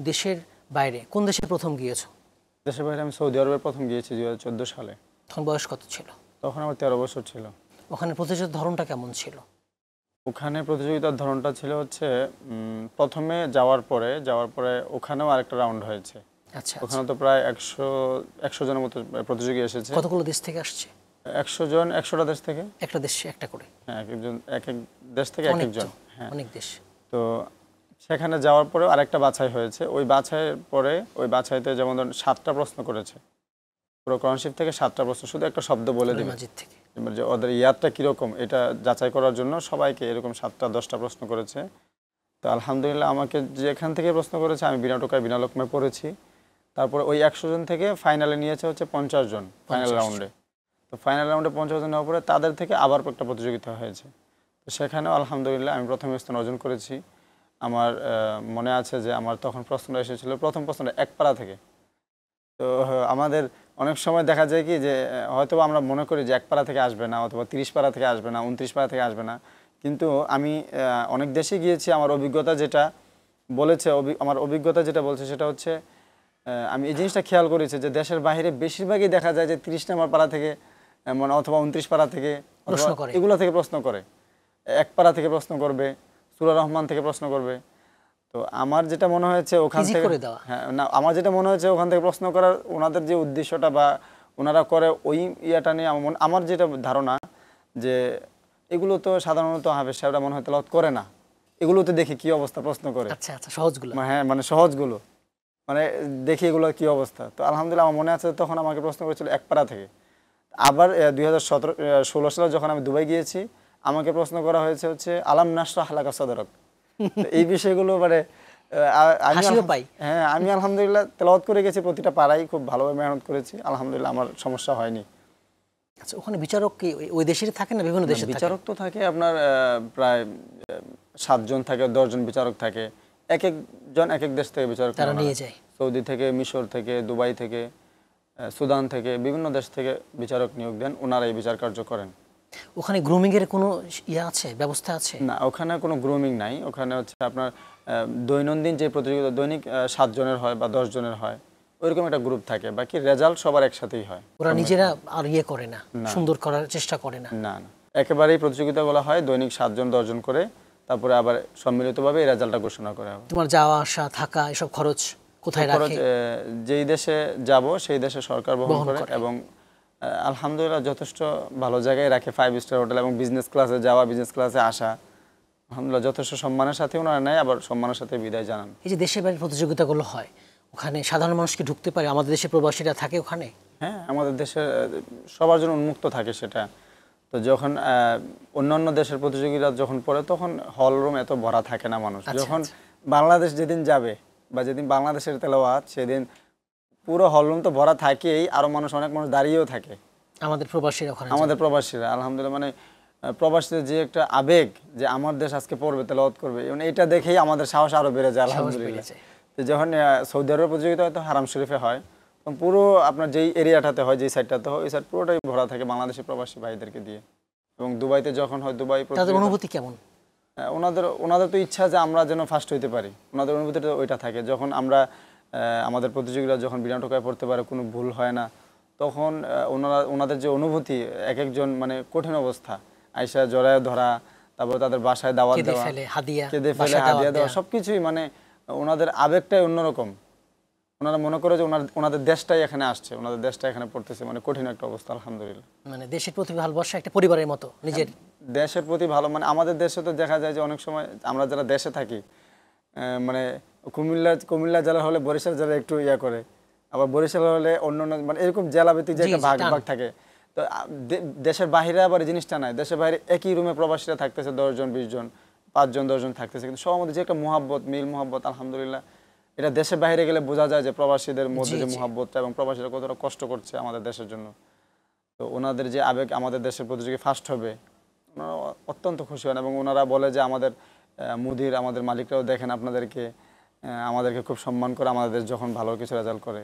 দেশের বাইরে কোন দেশে প্রথম গিয়েছো? দেশের বাইরে আমি সৌদি আরবে প্রথম গিয়েছি 2014 সালে। তখন বয়স কত ছিল? তখন আমার 13 বছর ছিল। ওখানে প্রতিযোগিতার ধরনটা কেমন ছিল? ওখানে প্রতিযোগিতার ধরনটা ছিল হচ্ছে প্রথমে যাওয়ার পরে ওখানেও আরেকটা রাউন্ড হয়েছে। আচ্ছা, ওখানে তো প্রায় 100 জনের মতো প্রতিযোগী এসেছে। কতগুলো দেশ থেকে আসছে? 100 জন, 100টা দেশ থেকে। একটা দেশে একটা করে? হ্যাঁ, এক এক দেশ থেকে এক একজন। হ্যাঁ, অনেক দেশ। তো সেখানে যাওয়ার পরেও আরেকটা বাছাই হয়েছে। ওই বাছাইয়ের পরে ওই বাছাইতে যেমন ধরুন 7টা প্রশ্ন করেছে। পুরো কোরআন থেকে 7টা প্রশ্ন, শুধু একটা শব্দ বলে দেবে থেকে এবার যে ওদের ইয়াদটা কীরকম এটা যাচাই করার জন্য সবাইকে এরকম 7টা 10টা প্রশ্ন করেছে। তো আলহামদুলিল্লাহ আমাকে যেখান থেকে প্রশ্ন করেছে আমি বিনা টোকায় বিনা লোকমায় পড়েছি। তারপরে ওই 100 জন থেকে ফাইনালে নিয়েছে হচ্ছে 50 জন ফাইনাল রাউন্ডে। তো ফাইনাল রাউন্ডে 50 জন নেওয়ার পরে তাদের থেকে আবার একটা প্রতিযোগিতা হয়েছে। তো সেখানেও আলহামদুলিল্লাহ আমি প্রথম স্থান অর্জন করেছি। আমার মনে আছে যে আমার তখন প্রশ্নটা এসেছিলো, প্রথম প্রশ্নটা 1 পারা থেকে। তো আমাদের অনেক সময় দেখা যায় কি যে হয়তো আমরা মনে করি যে 1 পারা থেকে আসবে না, অথবা 30 পারা থেকে আসবে না, 29 পারা থেকে আসবে না। কিন্তু আমি অনেক দেশে গিয়েছি, আমার অভিজ্ঞতা যেটা বলেছে, আমার অভিজ্ঞতা যেটা বলছে সেটা হচ্ছে আমি এই জিনিসটা খেয়াল করেছি যে দেশের বাইরে বেশিরভাগই দেখা যায় যে 30 নম্বর পারা থেকে মানে অথবা 29 পারা থেকে এগুলো থেকে প্রশ্ন করে। 1 পারা থেকে প্রশ্ন করবে, সূরা রহমান থেকে প্রশ্ন করবে। তো আমার যেটা মনে হয়েছে ওখান থেকে আমার যেটা মনে হয়েছে ওখান থেকে প্রশ্ন করার ওনাদের যে উদ্দেশ্যটা বা ওনারা করে ওই ইয়াটা নিয়ে আমার যেটা ধারণা যে এগুলো তো সাধারণত হাফেজ সাহেবরা মনে হয় তেলাওয়াত করে না, এগুলোতে দেখি কি অবস্থা প্রশ্ন করে। আচ্ছা আচ্ছা, সহজগুলো। হ্যাঁ, মানে সহজগুলো মানে দেখি এগুলো কি অবস্থা। তো আলহামদুলিল্লাহ আমার মনে আছে তখন আমাকে প্রশ্ন করেছিল 1 পারা থেকে। আবার 2016 সালে যখন আমি দুবাই গিয়েছি আমাকে প্রশ্ন করা হয়েছে হচ্ছে আলাম নাশরাহ লাকা সাদরাক। এই বিষয়গুলো মানে আমি আলহামদুলিল্লাহ তেলাওয়াত করে গেছি, প্রতিটা পাড়াই খুব ভালোভাবে মেহনত করেছি, আলহামদুলিল্লাহ আমার সমস্যা হয়নি। আচ্ছা, ওখানে বিচারক কি ওই দেশেরই থাকে না বিভিন্ন দেশে? বিচারক তো থাকে আপনার প্রায় 7 জন থাকে, 10 জন বিচারক থাকে। এক একজন এক এক দেশ থেকে বিচারক তারা নিয়ে যায়। সৌদি থেকে, মিশর থেকে, দুবাই থেকে, সুদান থেকে, বিভিন্ন দেশ থেকে বিচারক নিয়োগ দেন, ওনারা এই বিচার কার্য করেন। ওখানে গ্রুমিং এর কোনো আছে, ব্যবস্থা আছে? না, ওখানে কোনো গ্রুমিং নাই। ওখানে হচ্ছে আপনার দৈনন্দিন যে প্রতিযোগিতা দৈনিক 7 জনের হয় বা 10 জনের হয়, ওইরকম একটা গ্রুপ থাকে, বাকি রেজাল্ট সবার একসাথেই হয়। ওরা নিজেরা আর করে না, সুন্দর করার চেষ্টা করে না? না না, একেবারেই প্রতিযোগিতাগুলো হয় দৈনিক 7 জন 10 জন করে, তারপরে আবার সম্মিলিতভাবে এই রেজাল্টটা ঘোষণা করা হবে। তোমার যাওয়া আসা থাকা এসব খরচ কোথায় রাখে? যেই দেশে যাব সেই দেশে সরকার বহন করে এবং আলহামদুলিল্লাহ যথেষ্ট ভালো জায়গায় রাখে, 5 স্টার হোটেল, এবং বিজনেস ক্লাসে যাওয়া, বিজনেস ক্লাসে আসা আলহামদুলিল্লাহ যথেষ্ট সম্মানের সাথে ওনারা নেয়, আবার সম্মানের সাথে বিদায় জানান। এই যে দেশের বাইরে প্রতিযোগিতাগুলো হয়, ওখানে সাধারণ মানুষ কি ঢুকতে পারে? আমাদের দেশে প্রবাসীরা থাকে ওখানে? হ্যাঁ, আমাদের দেশে সবার জন্য উন্মুক্ত থাকে সেটা। তো যখন অন্যান্য দেশের প্রতিযোগিতা যখন পড়ে তখন হল রুম এত ভরা থাকে না মানুষ। যখন বাংলাদেশ যেদিন যাবে বা যেদিন বাংলাদেশের তেলাওয়াত সেদিন পুরো হল রুম তো ভরা থাকেই, আরও অনেক মানুষ দাঁড়িয়েও থাকে। আমাদের প্রবাসীরা ওখানে, আমাদের প্রবাসীরা আলহামদুলিল্লাহ মানে প্রবাসীদের যে একটা আবেগ যে আমার দেশ আজকে পড়বে, তেলাওয়াত করবে, মানে এটা দেখেই আমাদের সাহস আরও বেড়ে যায় আলহামদুলিল্লাহ। তো যখন সৌদি আরবের প্রতিযোগিতা হয়তো হারাম শরীফে হয়, তখন পুরো আপনার যেই এরিয়াটাতে হয়, যেই সাইডটাতে হয়, ওই সাইড পুরোটাই ভরা থাকে বাংলাদেশি প্রবাসী ভাইদেরকে দিয়ে। এবং দুবাইতে যখন হয়, দুবাই তাদের অনুভূতি কেমন? ওনাদের তো ইচ্ছা যে আমরা যেন ফার্স্ট হইতে পারি, ওনাদের অনুভূতিটা ওইটা থাকে। যখন আমরা আমাদের প্রতিযোগীরা যখন বিনা টোকায় পড়তে পারে, কোনো ভুল হয় না, তখন ওনাদের যে অনুভূতি, এক একজন মানে কঠিন অবস্থা, আইসা জড়ায় ধরা, তারপর তাদের বাসায় দাওয়াত দেওয়া, কেঁদে ফেলে হাদিয়া দেওয়া, সবকিছুই মানে ওনাদের আবেগটাই অন্যরকম। ওনারা মনে করে যে ওনাদের দেশটাই এখানে আসছে, ওনাদের দেশটা এখানে পড়তেছে, মানে কঠিন একটা অবস্থা আলহামদুলিল্লাহ। মানে দেশের প্রতি ভালোবাসা একটা পরিবারের মতো, নিজের দেশের প্রতি ভালো। মানে আমাদের দেশে তো দেখা যায় যে অনেক সময় আমরা যারা দেশে থাকি, মানে কুমিল্লা জেলা হলে বরিশাল জেলা একটু করে, আবার বরিশাল হলে অন্য মানে এরকম জেলাভিত্তিক যে একটা ভাগ থাকে। তো দেশের বাইরে আবার এই জিনিসটা নাই, দেশের বাইরে একই রুমে প্রবাসীরা থাকতেছে 10 জন 20 জন, 5 জন 10 জন থাকতেছে, কিন্তু সবার মধ্যে যে একটা মুহাব্বত, মিল মুহাব্বত, আলহামদুলিল্লাহ এটা দেশের বাইরে গেলে বোঝা যায় যে প্রবাসীদের মধ্যে যে মুহাব্বতটা এবং প্রবাসীরা কতটা কষ্ট করছে আমাদের দেশের জন্য। তো ওনাদের যে আবেগ আমাদের দেশের প্রতিযোগী ফার্স্ট হবে, ওনারা অত্যন্ত খুশি হন এবং ওনারা বলে যে আমাদের মুদির, আমাদের মালিকরাও দেখেন আপনাদেরকে, আমাদেরকে খুব সম্মান করে আমাদের যখন ভালো কিছু রেজাল্ট করে।